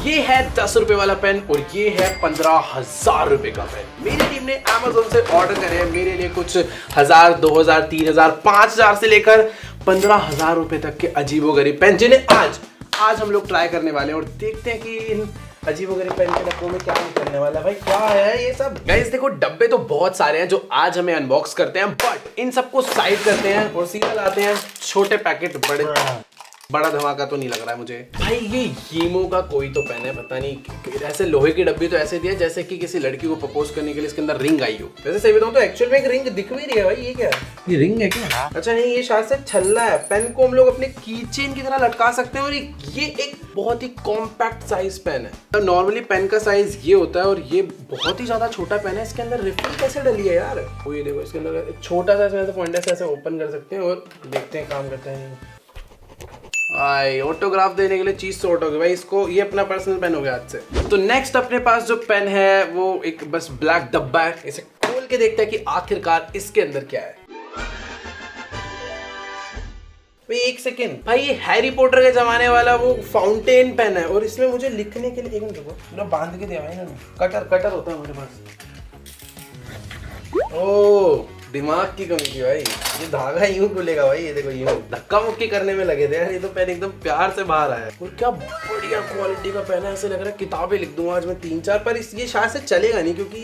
ये है 10 रुपए वाला पेन और ये है 15,000 रुपए का पेन। मेरी टीम ने Amazon से ऑर्डर करे हैं मेरे लिए कुछ 1000, 2000, 3000, 5000 से लेकर 15,000 रुपए तक के अजीबोगरीब पेन, जिन्हें आज हम लोग ट्राई करने वाले हैं और देखते हैं कि इन अजीबोगरीब पेन के डब्बों में क्या निकलने वाला है। भाई क्या है ये सब? गाइस देखो, डब्बे तो बहुत सारे हैं जो आज हमें अनबॉक्स करते हैं, बट इन सबको साइड करते हैं और सीधा लाते हैं छोटे पैकेट। बड़ा धमाका तो नहीं लग रहा है मुझे। भाई ये यीमो का कोई तो पेन है, पता नहीं, ऐसे लोहे की डब्बी तो ऐसे दिया जैसे कि किसी लड़की को प्रपोज करने के लिए इसके अंदर रिंग आई हो। वैसे सही बताऊं तो एक्चुअल में एक रिंग दिख भी रही है। भाई ये क्या है? ये रिंग है क्या? अच्छा नहीं, ये शायद से छल्ला है। पेन को हम लोग अपने कीचेन की तरह लटका सकते हैं और ये एक बहुत ही कॉम्पैक्ट साइज पेन है। नॉर्मली पेन का साइज ये होता है और ये बहुत ही ज्यादा छोटा पेन है। इसके अंदर रिफिल कैसे डली है यार? वो ये देखो, इसके अंदर छोटा सा पॉइंटर से ऐसे ओपन कर सकते हैं और देखते हैं काम करता है। आई ऑटोग्राफ देने के लिए चीज सॉर्ट हो गई भाई। इसको ये अपना पर्सनल पेन हो गया आज से। तो नेक्स्ट अपने पास जो पेन है वो एक बस ब्लैक डब्बा है। इसे खोल के देखते हैं कि आखिरकार इसके अंदर क्या है। भाई एक सेकेंड, भाई ये हैरी पॉटर के जमाने वाला वो फाउंटेन पेन है और इसमें मुझे लिखने के लिए, एक मिनट रुको, पूरा बांध के दिया भाई इन्होंने। कटर होता है मेरे पास। ओ दिमाग की कमी थी भाई। ये धागा यूं खुलेगा भाई, ये देखो यूं धक्का मुक्की करने में लगे थे यार। ये तो पेन एकदम प्यार से बाहर आया और क्या बढ़िया क्वालिटी का पेन है। ऐसे लग रहा है किताबें लिख दूंगा आज मैं 3-4, पर ये शायद से चलेगा नहीं क्योंकि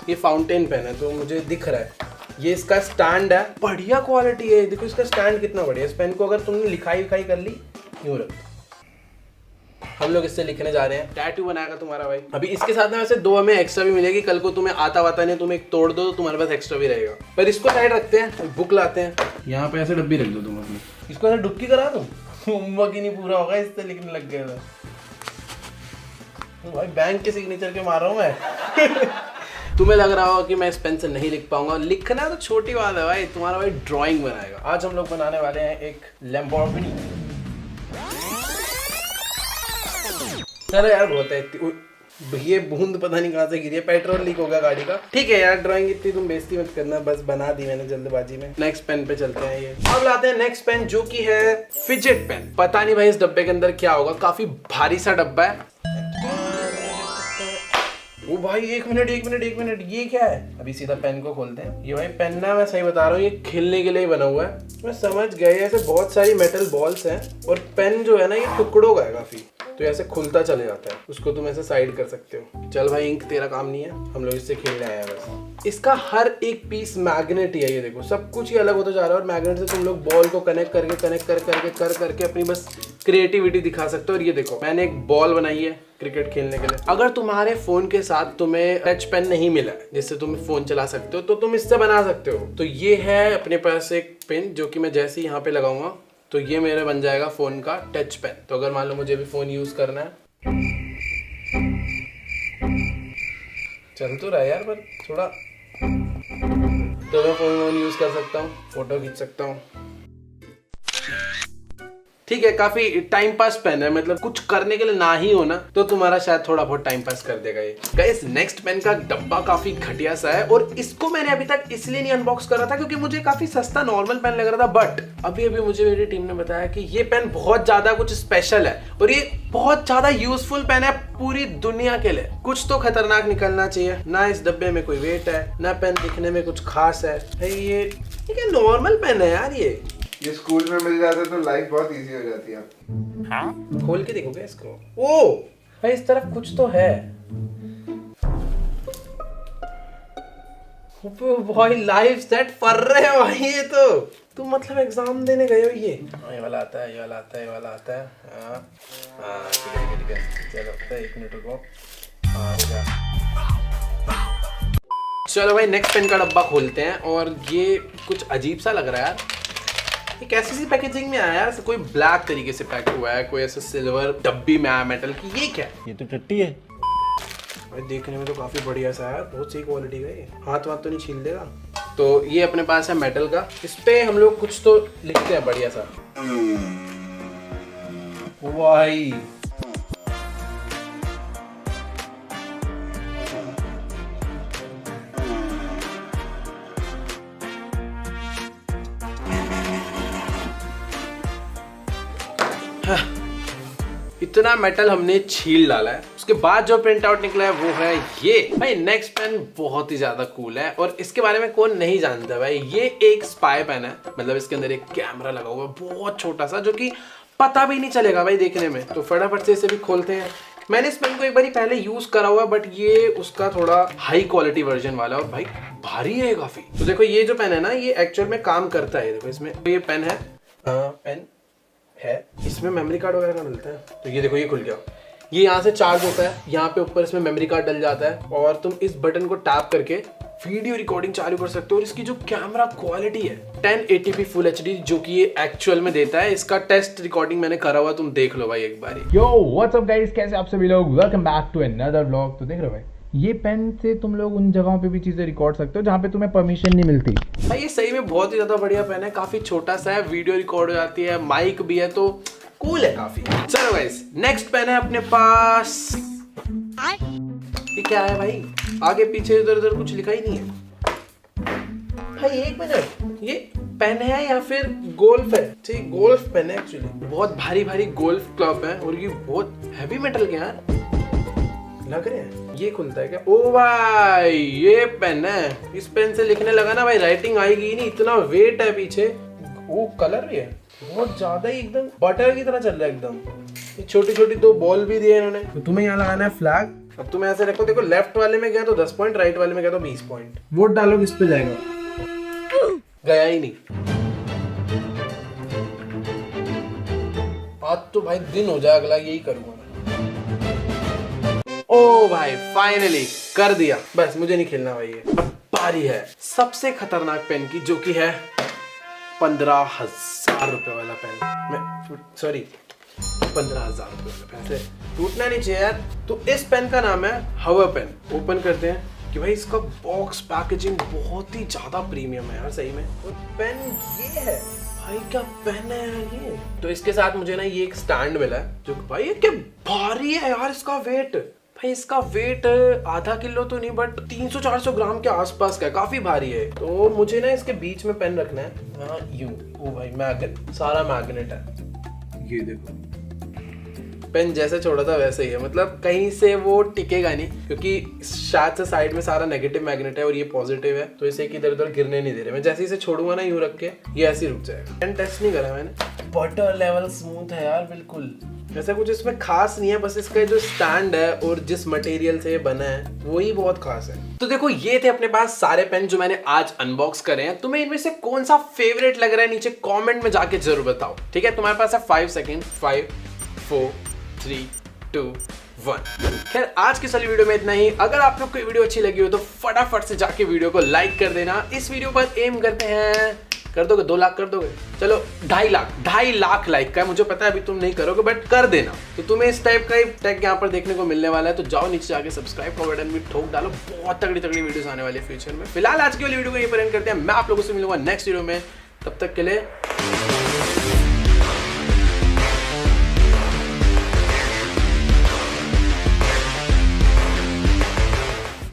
ये फाउंटेन पेन है तो मुझे दिख रहा है। ये इसका स्टैंड है, बढ़िया क्वालिटी है। देखो इसका स्टैंड कितना बढ़िया। इस पेन को अगर तुमने लिखाई कर ली, यूं रख। हम लोग इससे लिखने जा रहे हैं। टैटू बनाएगा तुम्हारा भाई। अभी इसके साथ में वैसे 2 हमें एक्स्ट्रा भी मिलेगी। कल को तुम्हें आता वाता नहीं, तुम एक तोड़ दो तो तुम्हारे पास एक्स्ट्रा भी रहेगा। पर इसको साइड रखते हैं, बुक लाते हैं। यहाँ पे ऐसे डब्बी रख दो तुम अपनी। इसको ऐसे डुबकी करा दो, होमवर्क ही नहीं पूरा होगा इससे लिखने लग गया था। तो भाई बैंक के सिग्नेचर के मार रहा हूँ मैं। तुम्हें लग रहा होगा कि मैं इस पेन से नहीं लिख पाऊंगा। लिखना तो छोटी बात है भाई, तुम्हारा भाई ड्राइंग बनाएगा। आज हम लोग बनाने वाले हैं एक लैम्बोर्गिनी। चलो यार बहुत है। ये बूंद पता नहीं कहाँ से गिरी है, पेट्रोल लीक होगा गाड़ी का। ठीक है यार, ड्राइंग इतनी तुम बेइज्जती मत करना, बस बना दी मैंने जल्दबाजी में। नेक्स्ट पेन पे चलते हैं। ये अब लाते हैं नेक्स्ट पेन जो कि है फिजेट पेन। पता नहीं भाई इस डब्बे के अंदर क्या होगा, काफी भारी सा डब्बा है। वो भाई एक मिनट, ये क्या है? अभी सीधा पेन को खोलते हैं। ये भाई पेन ना, मैं सही बता रहा हूँ, ये खेलने के लिए बना हुआ है। मैं समझ गया, ऐसे बहुत सारी मेटल बॉल्स हैं और पेन जो है ना ये टुकड़ों का है काफी, तो ऐसे खुलता चले जाता है। उसको तुम ऐसे साइड कर सकते हो। चल भाई इंक तेरा काम नहीं है, हम लोग इससे खेलने आए हैं बस। इसका हर एक पीस मैग्नेट ही है। ये देखो सब कुछ ही अलग होता जा रहा है और मैग्नेट से तुम लोग बॉल को कनेक्ट करके अपनी बस क्रिएटिविटी दिखा सकते हो। और ये देखो मैंने एक बॉल बनाई है क्रिकेट खेलने के लिए। अगर तुम्हारे फोन के साथ तुम्हें टच पेन नहीं मिला है जिससे तुम फोन चला सकते हो तो तुम इससे बना सकते हो। तो ये है अपने पास एक पेन जो कि मैं जैसे ही यहाँ पे लगाऊंगा तो ये मेरे बन जाएगा फोन का टच पेन। तो अगर मान लो मुझे भी फोन यूज करना है, चल तो रहा है यार पर थोड़ा, तो मैं फोन यूज कर सकता हूँ, फोटो खींच सकता हूँ। ठीक है, काफी टाइम पास पेन है, मतलब कुछ करने के लिए ना ही हो ना तो तुम्हारा शायद थोड़ा बहुत टाइम पास कर देगा ये। गाइस नेक्स्ट पेन का डब्बा काफी घटिया सा है और इसको मैंने अभी तक इसलिए नहीं अनबॉक्स करा था क्योंकि मुझे काफी सस्ता नॉर्मल पेन लग रहा था। बट अभी मुझे मेरी टीम ने बताया कि ये पेन बहुत ज्यादा कुछ स्पेशल है और ये बहुत ज्यादा यूजफुल पेन है पूरी दुनिया के लिए। कुछ तो खतरनाक निकलना चाहिए। ना इस डब्बे में कोई वेट है, ना पेन दिखने में कुछ खास है। ये क्या नॉर्मल पेन है यार? ये स्कूल में मिल जाता तो लाइफ बहुत इजी हो जाती है। हाँ? खोल के देखोगे इसको? ओ भाई इस तरफ कुछ तो है। भाई लाइफ सेट कर रहे हो भाई। ये तो तुम मतलब एग्जाम देने गए हो। ये वाला आता है, ये वाला आता है, ये वाला आता है। हाँ ठीक है चलो 1 मिनट रुको। चलो भाई नेक्स्ट पेन का डब्बा खोलते हैं और ये कुछ अजीब सा लग रहा है यार। ये कैसी सी पैकेजिंग में आया यार? कोई ब्लैक तरीके से पैक हुआ है, कोई ऐसे सिल्वर डब्बी में आया मेटल की। ये क्या है? ये तो टट्टी है भाई। देखने में तो काफी बढ़िया सा है, बहुत सही क्वालिटी का है। हाथ तो नहीं छील देगा? तो ये अपने पास है मेटल का। इस पे हम लोग कुछ तो लिखते हैं बढ़िया सा। भाई इतना मेटल हमने छील डाला है। उसके बाद जो प्रिंट आउट निकला है वो है ये। भाई नेक्स्ट पेन बहुत ही ज्यादा कूल है और इसके बारे में कौन नहीं जानता भाई। ये एक स्पाई पेन है, मतलब इसके अंदर एक कैमरा लगा हुआ है बहुत छोटा सा, जो कि पता भी नहीं चलेगा भाई देखने में। तो फटाफट से इसे भी खोलते हैं। मैंने इस पेन को एक बार पहले यूज करा हुआ, बट ये उसका थोड़ा हाई क्वालिटी वर्जन वाला और भाई भारी है काफी। तो देखो ये जो पेन है ना, ये एक्चुअल में काम करता है। देखो इसमें ये पेन है, पेन है, इसमें मेमोरी कार्ड वगैरह का मिलता है। तो ये देखो ये खुल गया। ये यहाँ से चार्ज होता है, यहाँ पे ऊपर इसमें मेमोरी कार्ड डल जाता है और तुम इस बटन को टैप करके वीडियो रिकॉर्डिंग चालू कर सकते हो। और इसकी जो कैमरा क्वालिटी है 1080p फुल एचडी, जो कि ये एक्चुअल में देता है। इसका टेस्ट रिकॉर्डिंग मैंने करा हुआ, तुम देख लो भाई एक बार। यो व्हाट्स अप गाइस, कैसे आप सभी लोग, welcome back to another vlog. तो देख रहे हो भाई, ये पेन से तुम लोग उन जगहों पे भी चीजें रिकॉर्ड सकते हो जहाँ पे तुम्हें परमिशन नहीं मिलती। भाई ये सही में बहुत ही ज्यादा बढ़िया पेन है, काफी छोटा सा है, वीडियो रिकॉर्ड हो जाती है, माइक भी है, तो कूल है काफी। चलो गाइस, नेक्स्ट पेन है अपने पास। ये क्या है भाई, आगे पीछे इधर उधर कुछ लिखा ही नहीं है। भाई एक मिनट, ये पेन है या फिर गोल्फ है? ठीक, गोल्फ पेन है एक्चुअली। बहुत भारी भारी गोल्फ क्लब है और ये बहुत हैवी मेटल के यार लग रहे हैं। ये खुलता है क्या? ओ भाई ये पेन है, इस पेन से लिखने लगा ना भाई राइटिंग आएगी ही नहीं, इतना वेट है पीछे। वो कलर भी है बहुत ज्यादा ही, एकदम बटर की तरह चल रहा है एकदम। ये छोटी छोटी दो बॉल भी दिए इन्होंने। तो तुम्हें यहाँ लगाना है फ्लैग। अब तुम्हें ऐसे रखो, देखो लेफ्ट वाले में गया तो 10 पॉइंट, राइट वाले में गया तो 20 पॉइंट। वोट डालो किस पे जाएगा? गया ही नहीं। आज तो भाई दिन हो जाए अगला, यही करूंगा। ओ भाई फाइनली कर दिया। बस मुझे नहीं खेलना भाई। ये अब बारी है सबसे खतरनाक पेन की, जो कि है 15,000 रुपए वाला पेन। सॉरी 15,000 रुपए वाला पेन। से टूटना नहीं चाहिए यार। तो इस पेन का नाम है हवा पेन। ओपन करते हैं कि भाई इसका बॉक्स पैकेजिंग बहुत ही ज्यादा प्रीमियम है यार सही में। और पेन ये है भाई, क्या पेन है ये। तो इसके साथ मुझे ना ये एक स्टैंड मिला है, जो भाई ये क्या भारी है यार। इसका वेट भाई, इसका वेट आधा किलो तो नहीं, बट 300-400 ग्राम के आसपास का है, काफी भारी है। तो मुझे ना इसके बीच में पेन रखना है। हाँ यूं। ओ भाई मैग्नेट, सारा मैग्नेट है। ये देखो पेन जैसे छोड़ा था वैसे ही है, मतलब कहीं से वो टिकेगा नहीं, क्योंकि शायद से साइड में सारा नेगेटिव मैग्नेट है और ये पॉजिटिव है, तो इसे इधर उधर गिरने नहीं दे रहे। मैं जैसे इसे छोड़ूंगा ना यूं रख के, ये ऐसे ही रुक जाएगा। पेन टेस्ट नहीं करा मैंने। बटर लेवल स्मूथ है यार बिल्कुल। ऐसा कुछ इसमें खास नहीं है, बस इसका जो स्टैंड है और जिस मटेरियल से ये बना है वही बहुत खास है। तो देखो ये थे अपने पास सारे पेन जो मैंने आज अनबॉक्स करे हैं। तुम्हें इनमें से कौन सा फेवरेट लग रहा है नीचे कमेंट में जाके जरूर बताओ, ठीक है? तुम्हारे पास है 5 सेकंड। 5 4 3 2 1। खैर आज की सारी वीडियो में इतना ही। अगर आप लोग को वीडियो अच्छी लगी हो तो फटाफट से जाके वीडियो को लाइक कर देना। इस वीडियो पर एम करते हैं, कर दोगे 2 लाख कर दोगे? चलो 2.5 लाख लाइक का है, मुझे पता है अभी तुम नहीं करोगे, बट कर देना। तो तुम्हें इस टाइप का ही टैग यहाँ पर देखने को मिलने वाला है। तो जाओ नीचे जाके सब्सक्राइब का बटन भी ठोक डालो, बहुत तगड़ी तगड़ी वीडियोस आने वाली है फ्यूचर में। फिलहाल आज की वाली वीडियो को यहीं पर एंड करते हैं। मैं आप लोगों से मिलूंगा नेक्स्ट वीडियो में, तब तक के लिए